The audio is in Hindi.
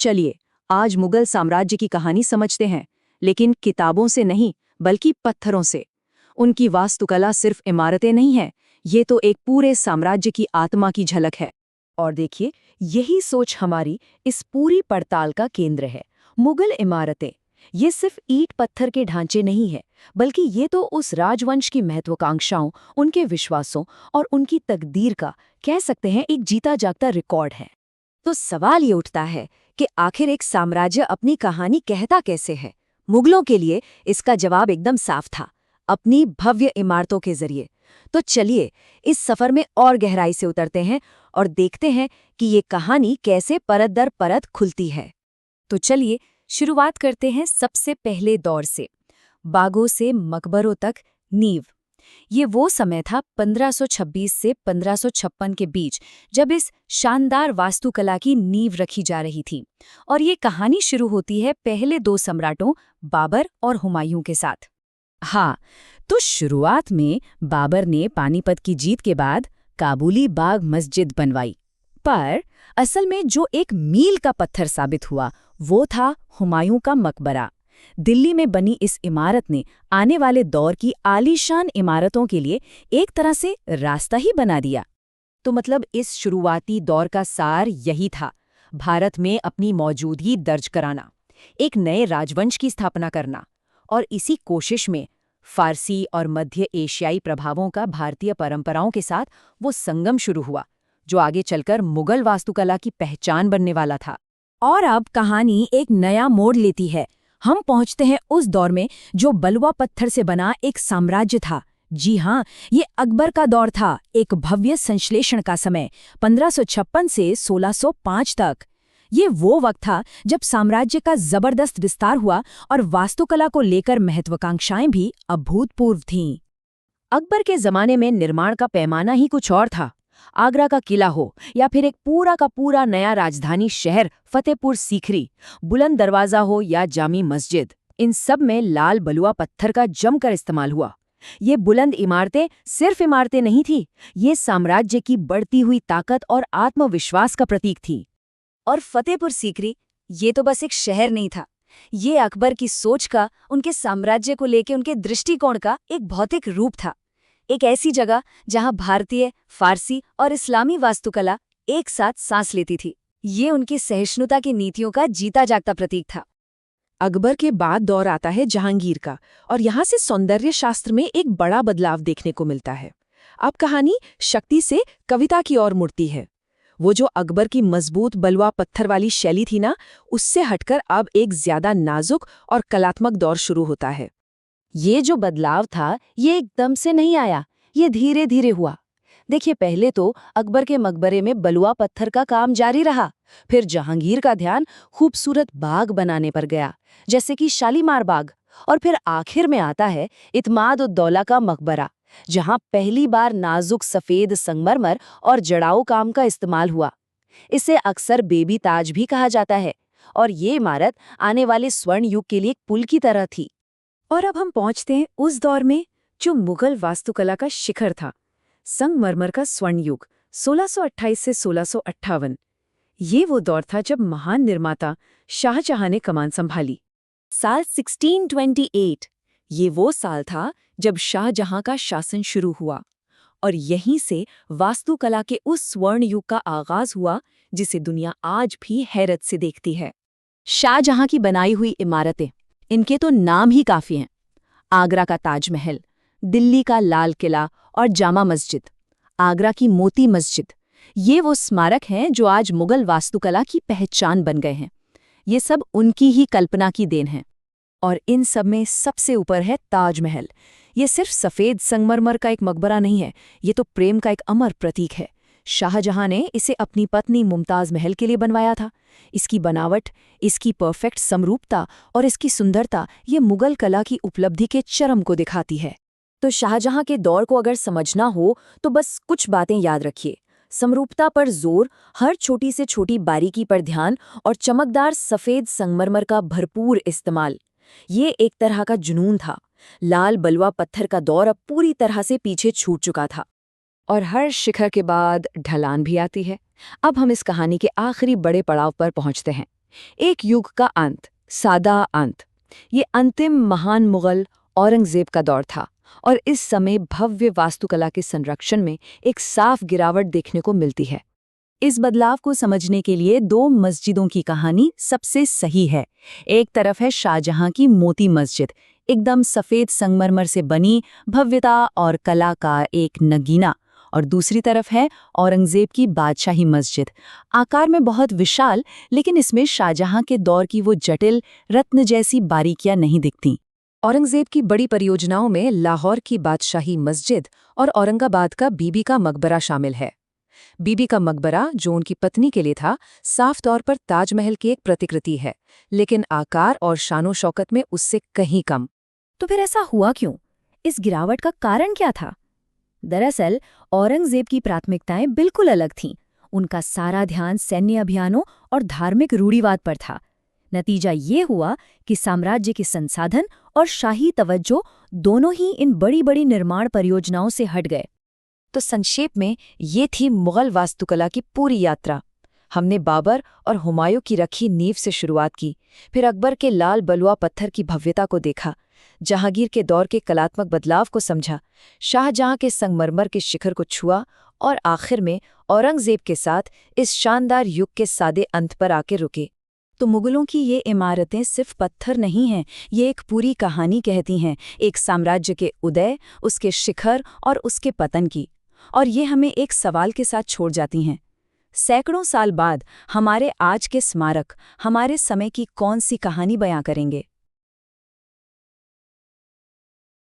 चलिए, आज मुगल साम्राज्य की कहानी समझते हैं, लेकिन किताबों से नहीं, बल्कि पत्थरों से। उनकी वास्तुकला सिर्फ इमारतें नहीं है, ये तो एक पूरे साम्राज्य की आत्मा की झलक है। और देखिए, यही सोच हमारी इस पूरी पड़ताल का केंद्र है। मुगल इमारतें ये सिर्फ ईंट पत्थर के ढांचे नहीं है, बल्कि ये तो उस राजवंश की महत्वाकांक्षाओं, उनके विश्वासों और उनकी तकदीर का, कह सकते हैं, एक जीता जागता रिकॉर्ड है। तो सवाल ये उठता है कि आखिर एक साम्राज्य अपनी कहानी कहता कैसे है। मुगलों के लिए इसका जवाब एकदम साफ था, अपनी भव्य इमारतों के जरिए। तो चलिए, इस सफर में और गहराई से उतरते हैं और देखते हैं कि ये कहानी कैसे परत दर परत खुलती है। तो चलिए शुरुआत करते हैं सबसे पहले दौर से, बागों से मकबरों तक नींव। ये वो समय था 1526 से 1556 के बीच, जब इस शानदार वास्तुकला की नींव रखी जा रही थी। और ये कहानी शुरू होती है पहले दो सम्राटों बाबर और हुमायूं के साथ। हाँ, तो शुरुआत में बाबर ने पानीपत की जीत के बाद काबुली बाग मस्जिद बनवाई, पर असल में जो एक मील का पत्थर साबित हुआ वो था हुमायूं का मकबरा। दिल्ली में बनी इस इमारत ने आने वाले दौर की आलीशान इमारतों के लिए एक तरह से रास्ता ही बना दिया। तो मतलब इस शुरुआती दौर का सार यही था, भारत में अपनी मौजूदगी दर्ज कराना, एक नए राजवंश की स्थापना करना, और इसी कोशिश में फारसी और मध्य एशियाई प्रभावों का भारतीय परंपराओं के साथ वो संगम शुरू हुआ, जो आगे चलकर मुगल वास्तुकला की पहचान बनने वाला था। और अब कहानी एक नया मोड़ लेती है। हम पहुंचते हैं उस दौर में जो बलुआ पत्थर से बना एक साम्राज्य था। जी हाँ, ये अकबर का दौर था, एक भव्य संश्लेषण का समय, 1556 से 1605 तक। ये वो वक्त था जब साम्राज्य का जबरदस्त विस्तार हुआ और वास्तुकला को लेकर महत्वाकांक्षाएं भी अभूतपूर्व थीं। अकबर के जमाने में निर्माण का पैमाना ही कुछ और था। आगरा का किला हो या फिर एक पूरा का पूरा नया राजधानी शहर फतेहपुर सीकरी, बुलंद दरवाजा हो या जामी मस्जिद, इन सब में लाल बलुआ पत्थर का जमकर इस्तेमाल हुआ। ये बुलंद इमारतें सिर्फ इमारतें नहीं थी, ये साम्राज्य की बढ़ती हुई ताकत और आत्मविश्वास का प्रतीक थी। और फतेहपुर सीकरी ये तो बस एक शहर नहीं था, ये अकबर की सोच का, उनके साम्राज्य को लेकर उनके दृष्टिकोण का एक भौतिक रूप था। एक ऐसी जगह जहां भारतीय, फारसी और इस्लामी वास्तुकला एक साथ सांस लेती थी। ये उनकी सहिष्णुता की नीतियों का जीता जागता प्रतीक था। अकबर के बाद दौर आता है जहांगीर का, और यहाँ से सौंदर्य शास्त्र में एक बड़ा बदलाव देखने को मिलता है। अब कहानी शक्ति से कविता की ओर मुड़ती है। वो जो अकबर की मजबूत बलुआ पत्थर वाली शैली थी ना, उससे हटकर अब एक ज्यादा नाजुक और कलात्मक दौर शुरू होता है। ये जो बदलाव था, ये एकदम से नहीं आया, ये धीरे धीरे हुआ। देखिए, पहले तो अकबर के मकबरे में बलुआ पत्थर का काम जारी रहा, फिर जहांगीर का ध्यान खूबसूरत बाग बनाने पर गया, जैसे कि शालीमार बाग, और फिर आखिर में आता है इत्माद-उद-दौला का मकबरा, जहां पहली बार नाजुक सफेद संगमरमर और जड़ाऊ काम का इस्तेमाल हुआ। इसे अक्सर बेबी ताज भी कहा जाता है, और ये इमारत आने वाले स्वर्ण युग के लिए एक पुल की तरह थी। और अब हम पहुंचते हैं उस दौर में जो मुगल वास्तुकला का शिखर था, संगमरमर का स्वर्ण युग, 1628 से 1658। ये वो दौर था जब महान निर्माता शाहजहां ने कमान संभाली। साल 1628 ये वो साल था जब शाहजहां का शासन शुरू हुआ, और यहीं से वास्तुकला के उस स्वर्ण युग का आगाज हुआ जिसे दुनिया आज भी हैरत से देखती है। शाहजहां की बनाई हुई इमारतें, इनके तो नाम ही काफी हैं। आगरा का ताजमहल, दिल्ली का लाल किला और जामा मस्जिद, आगरा की मोती मस्जिद, ये वो स्मारक हैं जो आज मुगल वास्तुकला की पहचान बन गए हैं। ये सब उनकी ही कल्पना की देन है। और इन सब में सबसे ऊपर है ताजमहल। ये सिर्फ सफ़ेद संगमरमर का एक मकबरा नहीं है, ये तो प्रेम का एक अमर प्रतीक है। शाहजहां ने इसे अपनी पत्नी मुमताज़ महल के लिए बनवाया था। इसकी बनावट, इसकी परफेक्ट समरूपता और इसकी सुंदरता ये मुगल कला की उपलब्धि के चरम को दिखाती है। तो शाहजहां के दौर को अगर समझना हो तो बस कुछ बातें याद रखिए। समरूपता पर जोर, हर छोटी से छोटी बारीकी पर ध्यान और चमकदार सफ़ेद संगमरमर का भरपूर इस्तेमाल। ये एक तरह का जुनून था। लाल बलुआ पत्थर का दौर अब पूरी तरह से पीछे छूट चुका था। और हर शिखर के बाद ढलान भी आती है। अब हम इस कहानी के आखिरी बड़े पड़ाव पर पहुंचते हैं, एक युग का अंत, सादा अंत। ये अंतिम महान मुगल औरंगजेब का दौर था और इस समय भव्य वास्तुकला के संरक्षण में एक साफ गिरावट देखने को मिलती है। इस बदलाव को समझने के लिए दो मस्जिदों की कहानी सबसे सही है। एक तरफ है शाहजहां की मोती मस्जिद, एकदम सफेद संगमरमर से बनी, भव्यता और कला का एक नगीना। और दूसरी तरफ है औरंगजेब की बादशाही मस्जिद, आकार में बहुत विशाल, लेकिन इसमें शाहजहां के दौर की वो जटिल रत्न जैसी बारीकियां नहीं दिखती। औरंगजेब की बड़ी परियोजनाओं में लाहौर की बादशाही मस्जिद और औरंगाबाद का बीबी का मकबरा शामिल है। बीबी का मकबरा, जो उनकी पत्नी के लिए था, साफ तौर पर ताजमहल की एक प्रतिकृति है, लेकिन आकार और शानो शौकत में उससे कहीं कम। तो फिर ऐसा हुआ क्यों? इस गिरावट का कारण क्या था? दरअसल औरंगजेब की प्राथमिकताएं बिल्कुल अलग थीं। उनका सारा ध्यान सैन्य अभियानों और धार्मिक रूढ़िवाद पर था। नतीजा ये हुआ कि साम्राज्य के संसाधन और शाही तवज्जो दोनों ही इन बड़ी बड़ी निर्माण परियोजनाओं से हट गए। तो संक्षेप में ये थी मुगल वास्तुकला की पूरी यात्रा। हमने बाबर और हुमायूं की रखी नींव से शुरुआत की, फिर अकबर के लाल बलुआ पत्थर की भव्यता को देखा, जहांगीर के दौर के कलात्मक बदलाव को समझा, शाहजहां के संगमरमर के शिखर को छुआ और आखिर में औरंगजेब के साथ इस शानदार युग के सादे अंत पर आके रुके। तो मुगलों की ये इमारतें सिर्फ पत्थर नहीं हैं, ये एक पूरी कहानी कहती हैं, एक साम्राज्य के उदय, उसके शिखर और उसके पतन की। और ये हमें एक सवाल के साथ छोड़ जाती हैं। सैकड़ों साल बाद हमारे आज के स्मारक हमारे समय की कौन सी कहानी बयां करेंगे?